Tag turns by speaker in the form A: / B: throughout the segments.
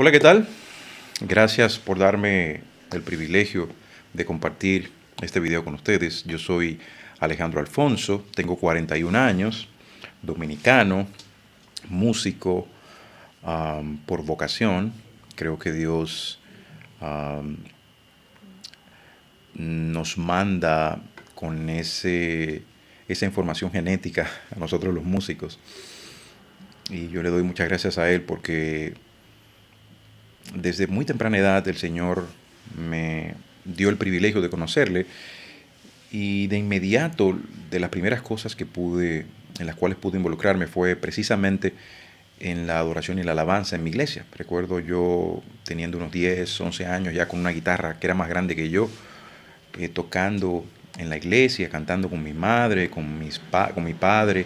A: Hola, ¿qué tal? Gracias por darme el privilegio de compartir este video con ustedes. Yo soy Alejandro Alfonso, tengo 41 años, dominicano, músico por vocación. Creo que Dios um, nos manda con esa información genética a nosotros los músicos. Y yo le doy muchas gracias a Él porque desde muy temprana edad el Señor me dio el privilegio de conocerle y de inmediato de las primeras cosas en las cuales pude involucrarme fue precisamente en la adoración y la alabanza en mi iglesia. Recuerdo yo teniendo unos 10, 11 años ya con una guitarra que era más grande que yo, tocando en la iglesia, cantando con mi madre, con mi padre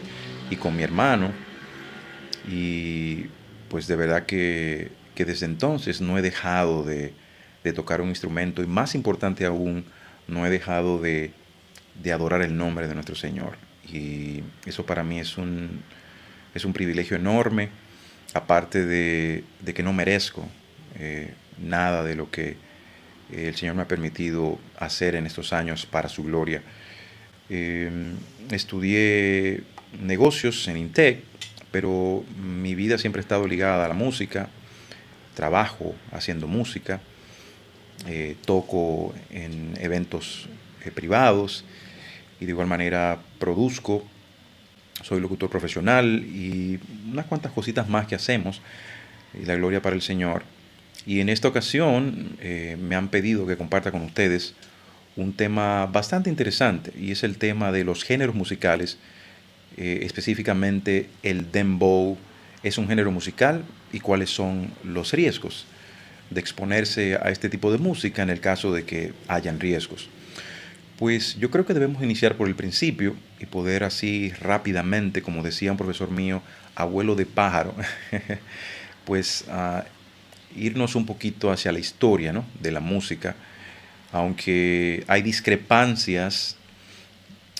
A: y con mi hermano. Y pues de verdad que desde entonces no he dejado de tocar un instrumento y más importante aún, no he dejado de adorar el nombre de nuestro Señor. Y eso para mí es un privilegio enorme, aparte de que no merezco nada de lo que el Señor me ha permitido hacer en estos años para su gloria. Eh, Estudié negocios en INTEC, pero mi vida siempre ha estado ligada a la música, trabajo haciendo música, toco en eventos privados y de igual manera produzco, soy locutor profesional y unas cuantas cositas más que hacemos, y la gloria para el Señor. Y en esta ocasión me han pedido que comparta con ustedes un tema bastante interesante y es el tema de los géneros musicales, específicamente el dembow. ¿Es un género musical y cuáles son los riesgos de exponerse a este tipo de música en el caso de que hayan riesgos? Pues yo creo que debemos iniciar por el principio y poder así rápidamente, como decía un profesor mío, abuelo de pájaro, pues irnos un poquito hacia la historia, ¿no?, de la música, aunque hay discrepancias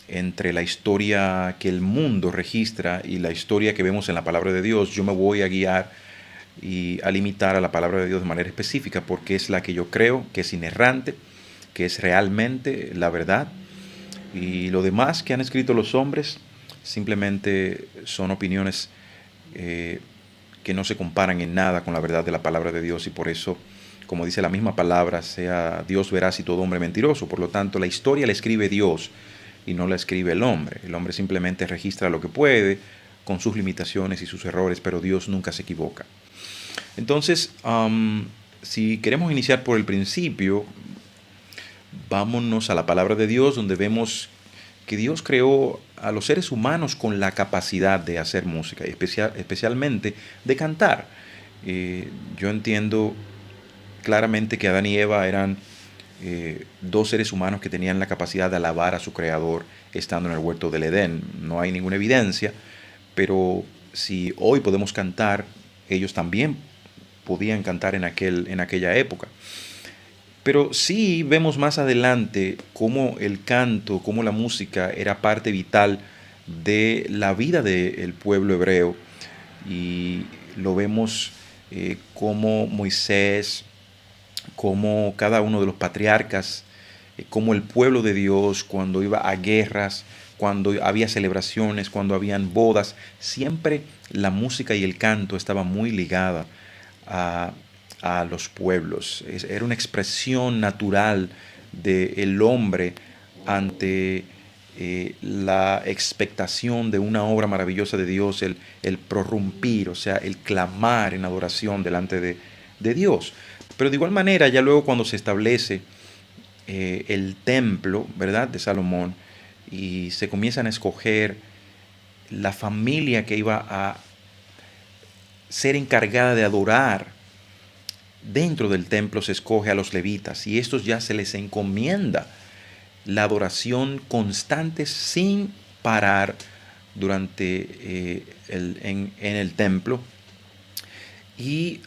A: entre la historia que el mundo registra y la historia que vemos en la palabra de Dios. Yo me voy a guiar y a limitar a la palabra de Dios de manera específica porque es la que yo creo que es inerrante, que es realmente la verdad, y lo demás que han escrito los hombres simplemente son opiniones que no se comparan en nada con la verdad de la palabra de Dios, y por eso, como dice la misma palabra, sea Dios veraz y todo hombre mentiroso. Por lo tanto, la historia la escribe Dios y no la escribe el hombre. El hombre simplemente registra lo que puede con sus limitaciones y sus errores, pero Dios nunca se equivoca. Entonces, si queremos iniciar por el principio, vámonos a la palabra de Dios, donde vemos que Dios creó a los seres humanos con la capacidad de hacer música, y especialmente de cantar. Yo entiendo claramente que Adán y Eva eran dos seres humanos que tenían la capacidad de alabar a su creador estando en el huerto del Edén. No hay ninguna evidencia, pero si hoy podemos cantar, ellos también podían cantar en aquella época. Pero sí vemos más adelante cómo el canto, cómo la música era parte vital de la vida del pueblo hebreo. Y lo vemos como Moisés, como cada uno de los patriarcas, como el pueblo de Dios cuando iba a guerras, cuando había celebraciones, cuando habían bodas, siempre la música y el canto estaban muy ligada a, a los pueblos. Era una expresión natural del hombre ante la expectación de una obra maravillosa de Dios, el prorrumpir, o sea, el clamar en adoración delante de Dios. Pero de igual manera, ya luego cuando se establece el templo, ¿verdad?, de Salomón, y se comienzan a escoger la familia que iba a ser encargada de adorar dentro del templo, se escoge a los levitas y estos ya se les encomienda la adoración constante sin parar durante en el templo. Y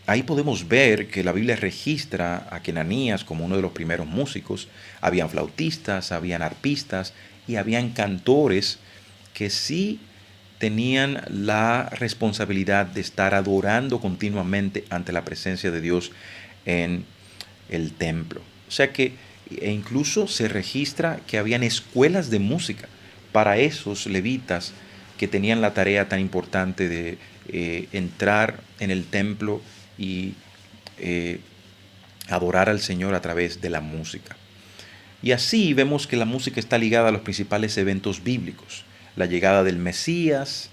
A: ahí podemos ver que la Biblia registra a Kenanías como uno de los primeros músicos. Habían flautistas, habían arpistas y habían cantores que sí tenían la responsabilidad de estar adorando continuamente ante la presencia de Dios en el templo. O sea que incluso se registra que habían escuelas de música para esos levitas que tenían la tarea tan importante de entrar en el templo y eh, adorar al Señor a través de la música. Y así vemos que la música está ligada a los principales eventos bíblicos. La llegada del Mesías,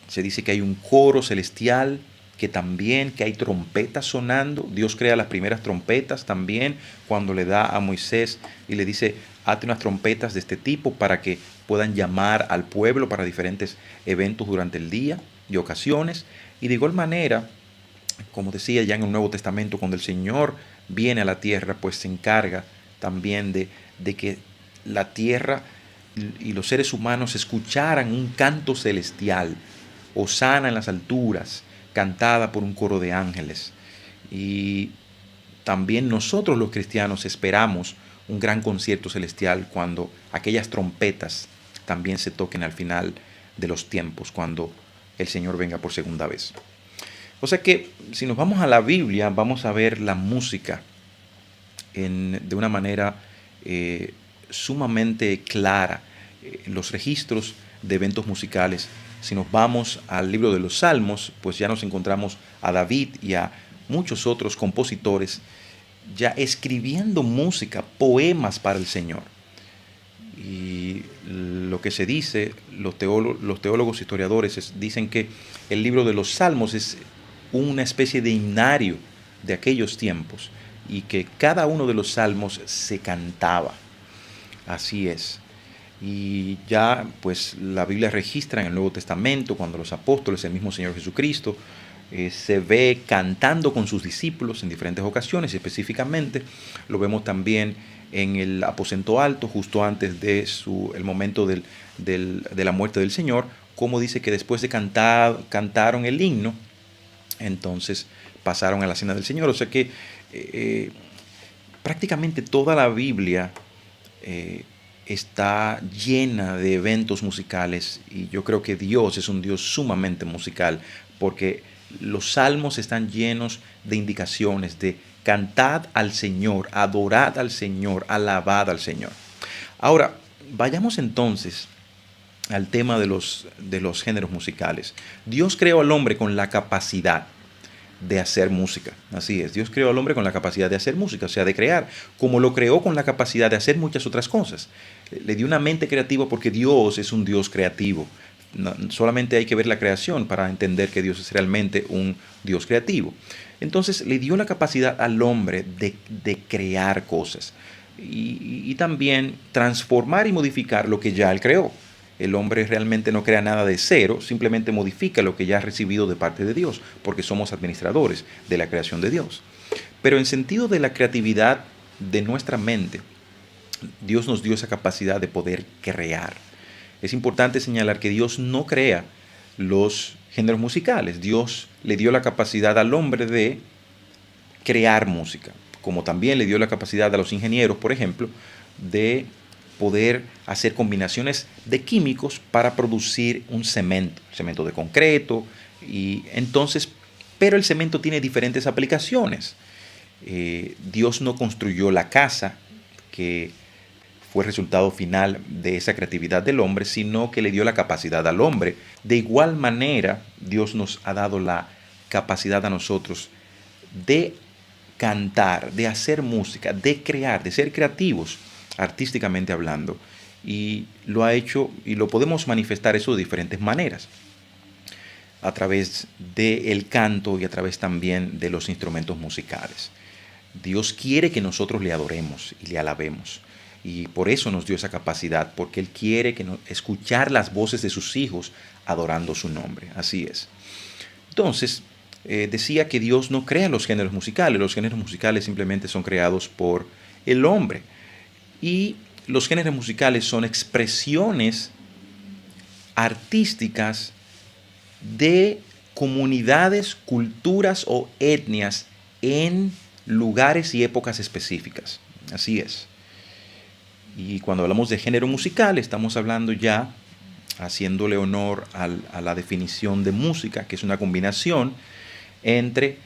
A: se dice que hay un coro celestial, que hay trompetas sonando. Dios crea las primeras trompetas también cuando le da a Moisés y le dice, hazte unas trompetas de este tipo para que puedan llamar al pueblo para diferentes eventos durante el día y ocasiones. Y de igual manera, como decía ya en el Nuevo Testamento, cuando el Señor viene a la tierra, pues se encarga también de que la tierra y los seres humanos escucharan un canto celestial, hosana en las alturas, cantada por un coro de ángeles. Y también nosotros los cristianos esperamos un gran concierto celestial cuando aquellas trompetas también se toquen al final de los tiempos, cuando el Señor venga por segunda vez. O sea que si nos vamos a la Biblia, vamos a ver la música de una manera sumamente clara. Los registros de eventos musicales. Si nos vamos al libro de los Salmos, pues ya nos encontramos a David y a muchos otros compositores ya escribiendo música, poemas para el Señor. Y lo que se dice, los teólogos historiadores dicen que el libro de los Salmos es una especie de himnario de aquellos tiempos y que cada uno de los salmos se cantaba. Así es. Y ya pues la Biblia registra en el Nuevo Testamento cuando los apóstoles, el mismo Señor Jesucristo, se ve cantando con sus discípulos en diferentes ocasiones. Específicamente lo vemos también en el aposento alto, justo antes de el momento de la muerte del Señor, como dice que después de cantaron el himno, entonces pasaron a la cena del Señor. O sea que prácticamente toda la Biblia está llena de eventos musicales, y yo creo que Dios es un Dios sumamente musical, porque los salmos están llenos de indicaciones de cantad al Señor, adorad al Señor, alabad al Señor. Ahora, vayamos entonces al tema de los géneros musicales. Dios creó al hombre con la capacidad de hacer música. Así es, Dios creó al hombre con la capacidad de hacer música, o sea, de crear, como lo creó con la capacidad de hacer muchas otras cosas. Le dio una mente creativa porque Dios es un Dios creativo. No, solamente hay que ver la creación para entender que Dios es realmente un Dios creativo. Entonces le dio la capacidad al hombre de crear cosas y también transformar y modificar lo que ya él creó. El hombre realmente no crea nada de cero, simplemente modifica lo que ya ha recibido de parte de Dios, porque somos administradores de la creación de Dios. Pero en sentido de la creatividad de nuestra mente, Dios nos dio esa capacidad de poder crear. Es importante señalar que Dios no crea los géneros musicales. Dios le dio la capacidad al hombre de crear música, como también le dio la capacidad a los ingenieros, por ejemplo, de poder hacer combinaciones de químicos para producir un cemento de concreto. Y entonces, pero el cemento tiene diferentes aplicaciones. Dios no construyó la casa que fue resultado final de esa creatividad del hombre, sino que le dio la capacidad al hombre. De igual manera, Dios nos ha dado la capacidad a nosotros de cantar, de hacer música, de crear, de ser creativos, artísticamente hablando. Y lo ha hecho y lo podemos manifestar eso de diferentes maneras. A través del canto y a través también de los instrumentos musicales. Dios quiere que nosotros le adoremos y le alabemos. Y por eso nos dio esa capacidad, porque Él quiere escuchar las voces de sus hijos adorando su nombre. Así es. Entonces, decía que Dios no crea los géneros musicales. Los géneros musicales simplemente son creados por el hombre. Y los géneros musicales son expresiones artísticas de comunidades, culturas o etnias en lugares y épocas específicas. Así es. Y cuando hablamos de género musical, estamos hablando ya haciéndole honor a la definición de música, que es una combinación entre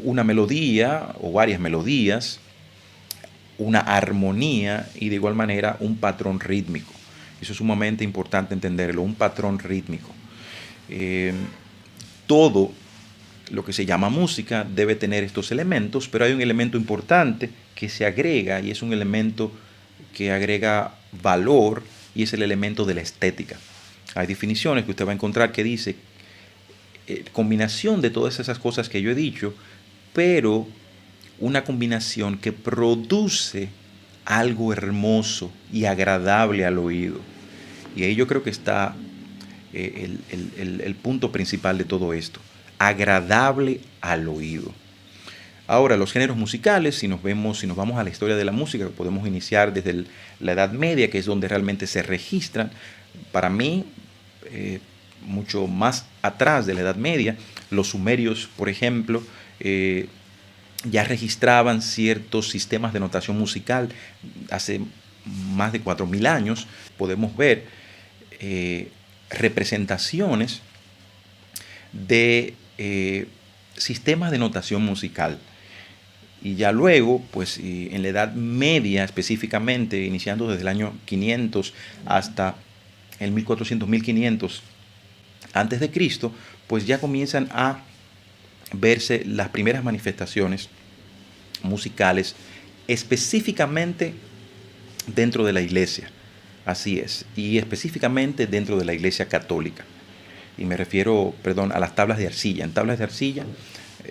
A: una melodía o varias melodías, una armonía y de igual manera un patrón rítmico. Eso es sumamente importante entenderlo, un patrón rítmico. Eh, Todo lo que se llama música debe tener estos elementos, pero hay un elemento importante que se agrega y es un elemento que agrega valor y es el elemento de la estética. Hay definiciones que usted va a encontrar que dice combinación de todas esas cosas que yo he dicho, pero una combinación que produce algo hermoso y agradable al oído. Y ahí yo creo que está el punto principal de todo esto, agradable al oído. Ahora, los géneros musicales, si nos vamos a la historia de la música, podemos iniciar desde la Edad Media, que es donde realmente se registran. Para mí, mucho más atrás de la Edad Media, los sumerios, por ejemplo, ya registraban ciertos sistemas de notación musical. Hace más de 4000 años podemos ver representaciones de sistemas de notación musical. Y ya luego, pues en la Edad Media específicamente, iniciando desde el año 500 hasta el 1400-1500 antes de Cristo, pues ya comienzan a verse las primeras manifestaciones musicales específicamente dentro de la iglesia. Así es, y específicamente dentro de la iglesia católica. Y me refiero, perdón, a las tablas de arcilla. En tablas de arcilla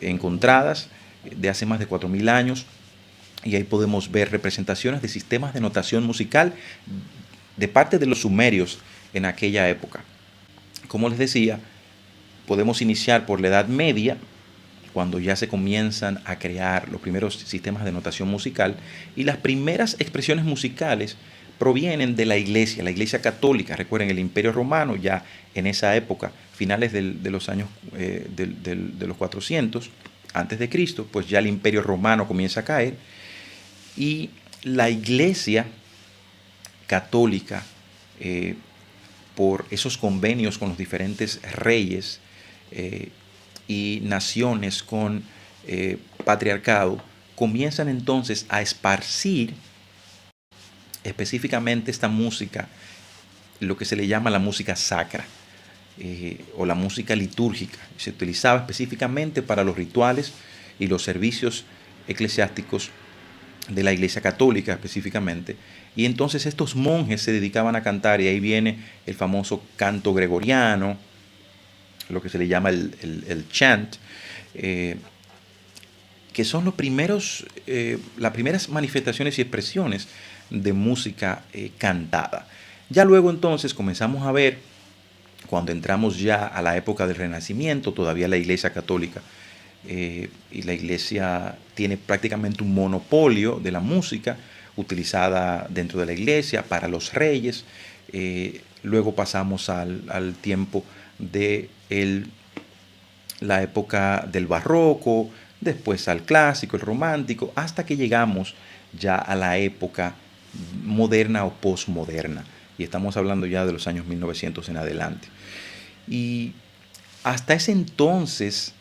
A: encontradas de hace más de 4000 años, y ahí podemos ver representaciones de sistemas de notación musical de parte de los sumerios en aquella época. Como les decía, podemos iniciar por la Edad Media, cuando ya se comienzan a crear los primeros sistemas de notación musical, y las primeras expresiones musicales provienen de la iglesia católica. Recuerden, el Imperio Romano ya en esa época, finales de los años de los 400 antes de Cristo, pues ya el Imperio Romano comienza a caer y la iglesia católica, por esos convenios con los diferentes reyes y naciones con patriarcado, comienzan entonces a esparcir específicamente esta música, lo que se le llama la música sacra o la música litúrgica. Se utilizaba específicamente para los rituales y los servicios eclesiásticos de la Iglesia Católica específicamente. Y entonces estos monjes se dedicaban a cantar, y ahí viene el famoso canto gregoriano, lo que se le llama el chant, que son los primeros, las primeras manifestaciones y expresiones de música cantada. Ya luego entonces comenzamos a ver, cuando entramos ya a la época del Renacimiento, todavía la Iglesia Católica y la Iglesia tiene prácticamente un monopolio de la música utilizada dentro de la Iglesia para los reyes. Luego pasamos al tiempo de la época del barroco, después al clásico, el romántico, hasta que llegamos ya a la época moderna o posmoderna. Y estamos hablando ya de los años 1900 en adelante. Y hasta ese entonces,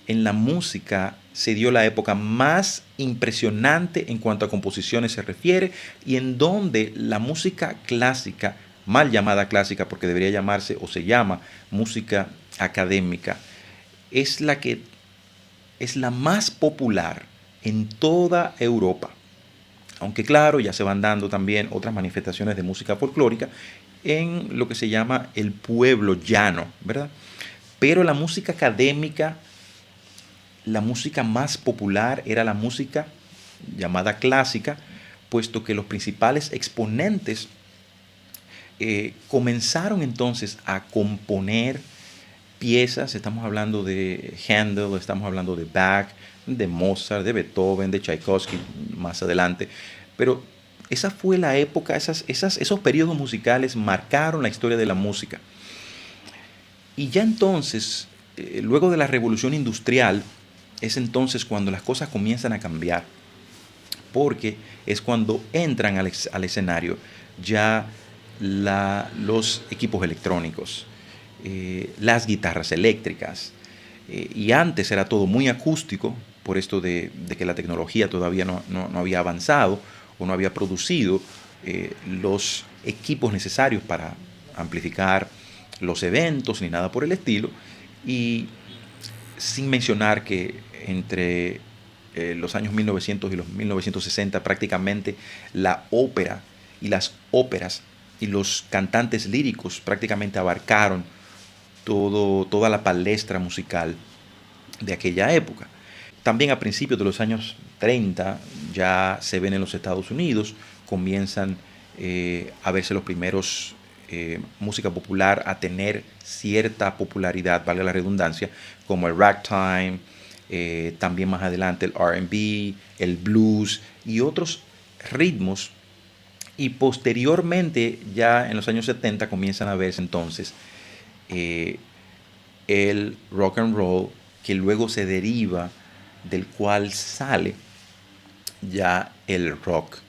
A: en la música se dio la época más impresionante en cuanto a composiciones se refiere, y en donde la música clásica, mal llamada clásica porque debería llamarse o se llama música académica, es la más popular en toda Europa. Aunque claro, ya se van dando también otras manifestaciones de música folclórica en lo que se llama el pueblo llano, ¿verdad? Pero la música académica, la música más popular era la música llamada clásica, puesto que los principales exponentes comenzaron entonces a componer piezas. Estamos hablando de Händel, estamos hablando de Bach, de Mozart, de Beethoven, de Tchaikovsky más adelante. Pero esa fue la época, esos periodos musicales marcaron la historia de la música. Y ya entonces, luego de la revolución industrial, es entonces cuando las cosas comienzan a cambiar, porque es cuando entran al escenario ya los equipos electrónicos, las guitarras eléctricas. Y antes era todo muy acústico, por esto de que la tecnología todavía no había avanzado o no había producido los equipos necesarios para amplificar los eventos ni nada por el estilo. Y sin mencionar que entre los años 1900 y los 1960 prácticamente la ópera y las óperas y los cantantes líricos prácticamente abarcaron toda la palestra musical de aquella época. También a principios de los años 30 ya se ven en los Estados Unidos, comienzan a verse los primeros música popular a tener cierta popularidad, valga la redundancia, como el ragtime, también más adelante el R&B, el blues y otros ritmos. Y posteriormente, ya en los años 70, comienzan a verse entonces eh, el rock and roll, que luego se deriva, del cual sale ya el rock.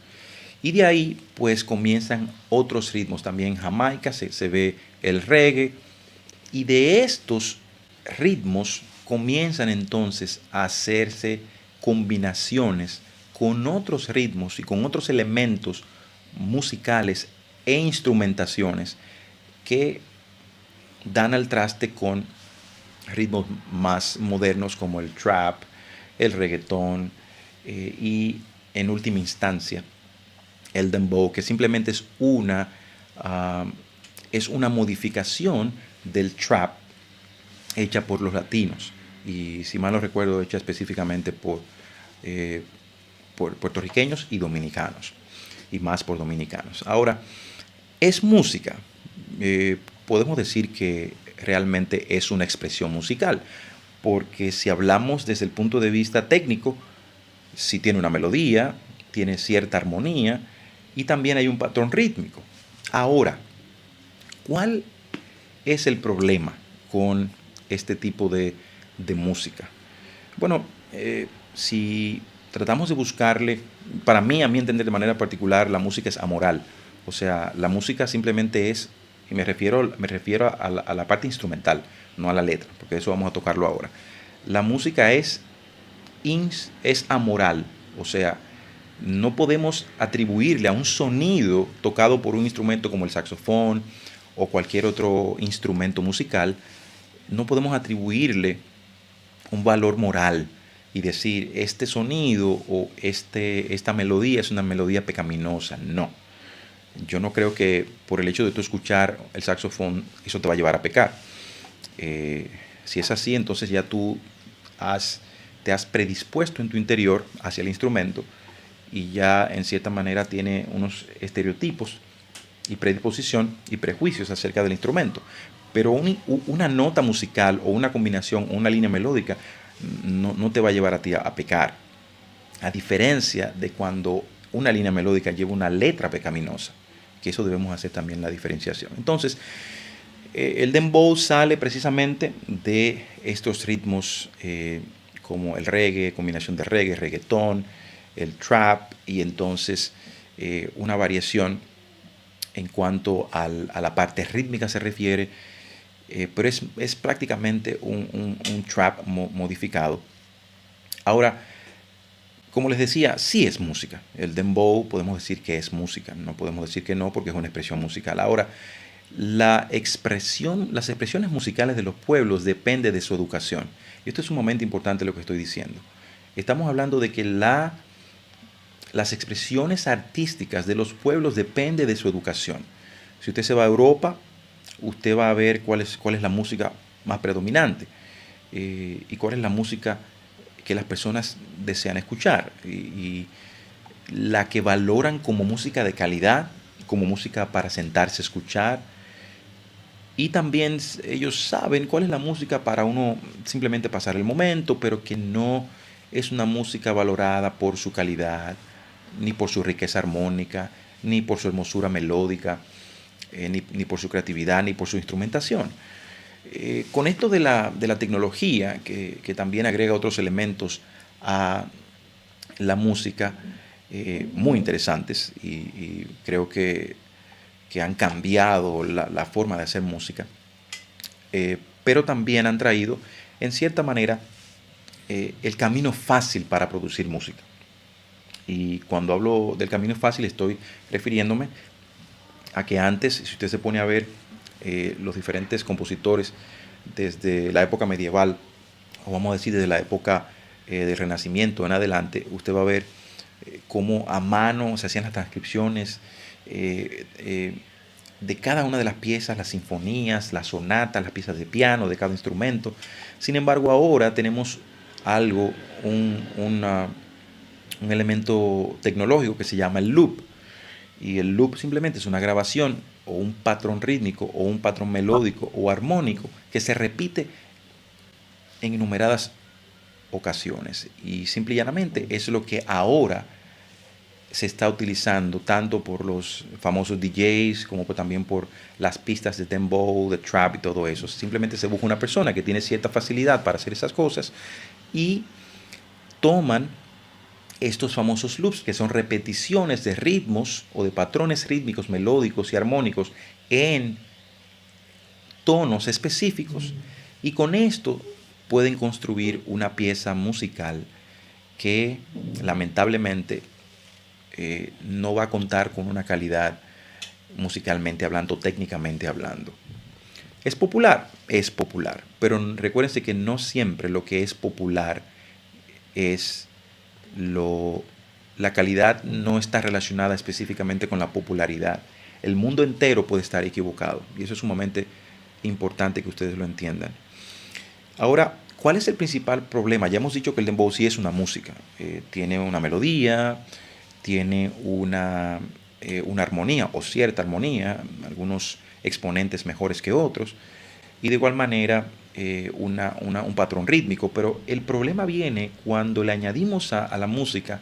A: Y de ahí pues comienzan otros ritmos. También en Jamaica se ve el reggae. Y de estos ritmos comienzan entonces a hacerse combinaciones con otros ritmos y con otros elementos musicales e instrumentaciones que dan al traste con ritmos más modernos como el trap, el reggaetón y en última instancia el dembow, que simplemente es una modificación del trap hecha por los latinos y, si mal no recuerdo, hecha específicamente por puertorriqueños y dominicanos, y más por dominicanos. Ahora, es música. Podemos decir que realmente es una expresión musical, porque si hablamos desde el punto de vista técnico, sí tiene una melodía, tiene cierta armonía y también hay un patrón rítmico. Ahora, ¿cuál es el problema con este tipo de música? Bueno, si tratamos de buscarle, para mí, a mi entender de manera particular, la música es amoral. O sea, la música simplemente es, y me refiero a la parte instrumental, no a la letra, porque eso vamos a tocarlo ahora. La música es amoral, o sea, no podemos atribuirle a un sonido tocado por un instrumento como el saxofón o cualquier otro instrumento musical, no podemos atribuirle un valor moral y decir este sonido o esta melodía es una melodía pecaminosa. No, yo no creo que por el hecho de tú escuchar el saxofón eso te va a llevar a pecar. Si es así, entonces ya tú te has predispuesto en tu interior hacia el instrumento y ya en cierta manera tiene unos estereotipos y predisposición y prejuicios acerca del instrumento. Pero una nota musical o una combinación o una línea melódica no te va a llevar a ti a pecar. A diferencia de cuando una línea melódica lleva una letra pecaminosa, que eso debemos hacer también la diferenciación. Entonces, el dembow sale precisamente de estos ritmos como el reggae, combinación de reggae, reggaetón, el trap y entonces una variación en cuanto a la parte rítmica se refiere, pero es prácticamente un trap modificado. Ahora, como les decía, sí es música. El dembow podemos decir que es música, no podemos decir que no porque es una expresión musical. Ahora, las expresiones musicales de los pueblos dependen de su educación. Y esto es sumamente importante lo que estoy diciendo. Estamos hablando de que las expresiones artísticas de los pueblos dependen de su educación. Si usted se va a Europa, usted va a ver cuál es la música más predominante y cuál es la música que las personas desean escuchar y la que valoran como música de calidad, como música para sentarse a escuchar. Y también ellos saben cuál es la música para uno simplemente pasar el momento, pero que no es una música valorada por su calidad, ni por su riqueza armónica, ni por su hermosura melódica, ni por su creatividad, ni por su instrumentación. Con esto de la tecnología, que también agrega otros elementos a la música muy interesantes y creo que que han cambiado la forma de hacer música, pero también han traído, en cierta manera, el camino fácil para producir música. Y cuando hablo del camino fácil estoy refiriéndome a que antes, si usted se pone a ver los diferentes compositores desde la época medieval, o vamos a decir desde la época del Renacimiento en adelante, usted va a ver cómo a mano se hacían las transcripciones de cada una de las piezas, las sinfonías, las sonatas, las piezas de piano de cada instrumento. Sin embargo, ahora tenemos algo, un elemento tecnológico que se llama el loop. Y el loop simplemente es una grabación o un patrón rítmico o un patrón melódico o armónico que se repite en innumeradas ocasiones. Y simple y llanamente es lo que ahora se está utilizando tanto por los famosos DJs como también por las pistas de dembow, de trap y todo eso. Simplemente se busca una persona que tiene cierta facilidad para hacer esas cosas y toman estos famosos loops, que son repeticiones de ritmos o de patrones rítmicos, melódicos y armónicos en tonos específicos, y con esto pueden construir una pieza musical que lamentablemente no va a contar con una calidad musicalmente hablando, técnicamente hablando. Es popular, pero recuérdense que no siempre lo que es popular es la calidad no está relacionada específicamente con la popularidad. El mundo entero puede estar equivocado y eso es sumamente importante que ustedes lo entiendan. Ahora, ¿cuál es el principal problema? Ya hemos dicho que el dembow sí es una música, tiene una melodía, tiene una armonía o cierta armonía, algunos exponentes mejores que otros, y de igual manera un patrón rítmico, pero el problema viene cuando le añadimos a la música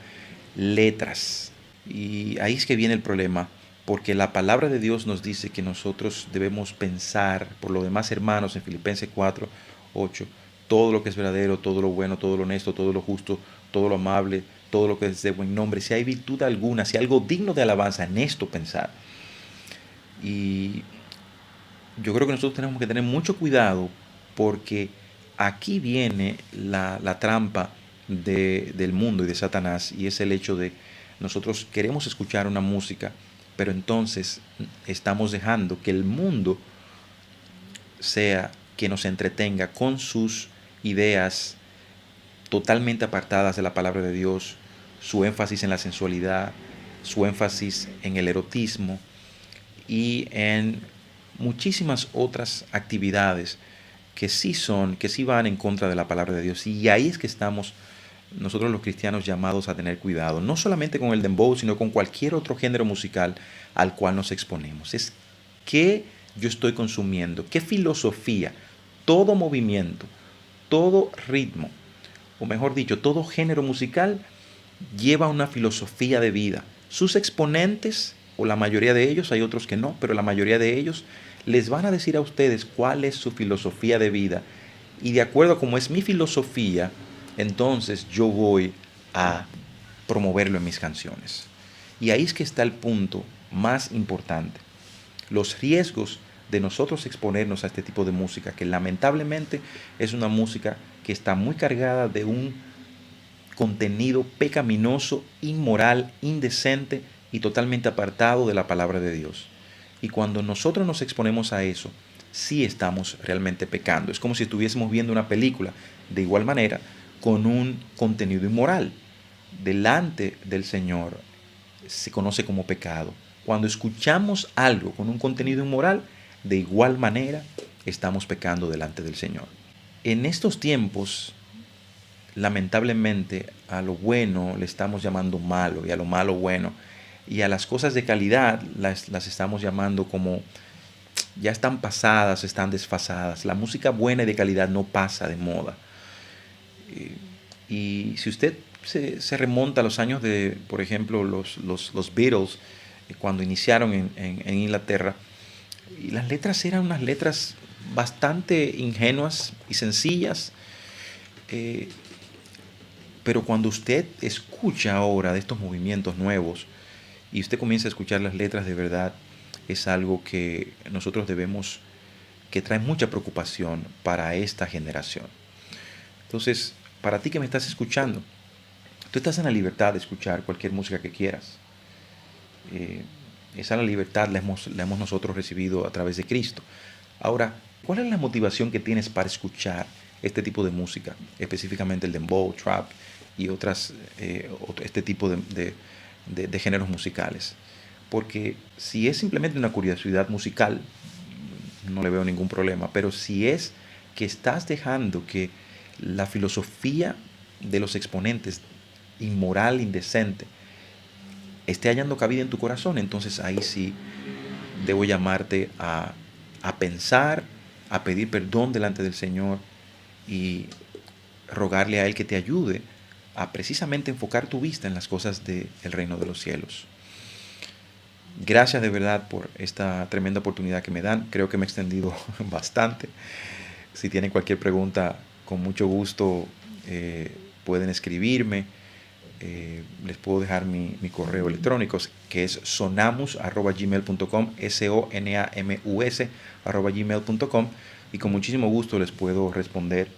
A: letras, y ahí es que viene el problema, porque la palabra de Dios nos dice que nosotros debemos pensar, por lo demás hermanos, en Filipenses 4:8, todo lo que es verdadero, todo lo bueno, todo lo honesto, todo lo justo, todo lo amable, todo lo que es de buen nombre, si hay virtud alguna, si hay algo digno de alabanza, en esto pensar. Y yo creo que nosotros tenemos que tener mucho cuidado porque aquí viene la trampa del mundo y de Satanás, y es el hecho de nosotros queremos escuchar una música, pero entonces estamos dejando que el mundo sea que nos entretenga con sus ideas totalmente apartadas de la palabra de Dios, su énfasis en la sensualidad, su énfasis en el erotismo y en muchísimas otras actividades que sí van en contra de la palabra de Dios. Y ahí es que estamos nosotros los cristianos llamados a tener cuidado, no solamente con el dembow, sino con cualquier otro género musical al cual nos exponemos. Es qué yo estoy consumiendo, qué filosofía, todo movimiento, todo ritmo, o mejor dicho, todo género musical lleva una filosofía de vida. Sus exponentes, o la mayoría de ellos, hay otros que no, pero la mayoría de ellos les van a decir a ustedes cuál es su filosofía de vida. Y de acuerdo a cómo es mi filosofía, entonces yo voy a promoverlo en mis canciones. Y ahí es que está el punto más importante. Los riesgos de nosotros exponernos a este tipo de música, que lamentablemente es una música que está muy cargada de un contenido pecaminoso, inmoral, indecente y totalmente apartado de la palabra de Dios. Y cuando nosotros nos exponemos a eso, sí estamos realmente pecando. Es como si estuviésemos viendo una película de igual manera con un contenido inmoral. Delante del Señor se conoce como pecado. Cuando escuchamos algo con un contenido inmoral, de igual manera estamos pecando delante del Señor. En estos tiempos, lamentablemente, a lo bueno le estamos llamando malo y a lo malo bueno. Y a las cosas de calidad las estamos llamando como ya están pasadas, están desfasadas. La música buena y de calidad no pasa de moda. Y si usted se remonta a los años de, por ejemplo, los Beatles, cuando iniciaron en Inglaterra, y las letras eran unas letras bastante ingenuas y sencillas, pero cuando usted escucha ahora de estos movimientos nuevos y usted comienza a escuchar las letras de verdad, es algo que nosotros debemos, que trae mucha preocupación para esta generación. Entonces, para ti que me estás escuchando, tú estás en la libertad de escuchar cualquier música que quieras. Eh, Esa la libertad la hemos nosotros recibido a través de Cristo. Ahora, ¿cuál es la motivación que tienes para escuchar este tipo de música? Específicamente el dembow, trap y este tipo de géneros musicales. Porque si es simplemente una curiosidad musical, no le veo ningún problema. Pero si es que estás dejando que la filosofía de los exponentes inmoral, indecente, esté hallando cabida en tu corazón, entonces ahí sí debo llamarte a pensar, a pedir perdón delante del Señor y rogarle a Él que te ayude a precisamente enfocar tu vista en las cosas del reino de los cielos. Gracias de verdad por esta tremenda oportunidad que me dan. Creo que me he extendido bastante. Si tienen cualquier pregunta, con mucho gusto pueden escribirme. Les puedo dejar mi correo electrónico, que es sonamus@gmail.com, sonamus@gmail.com, y con muchísimo gusto les puedo responder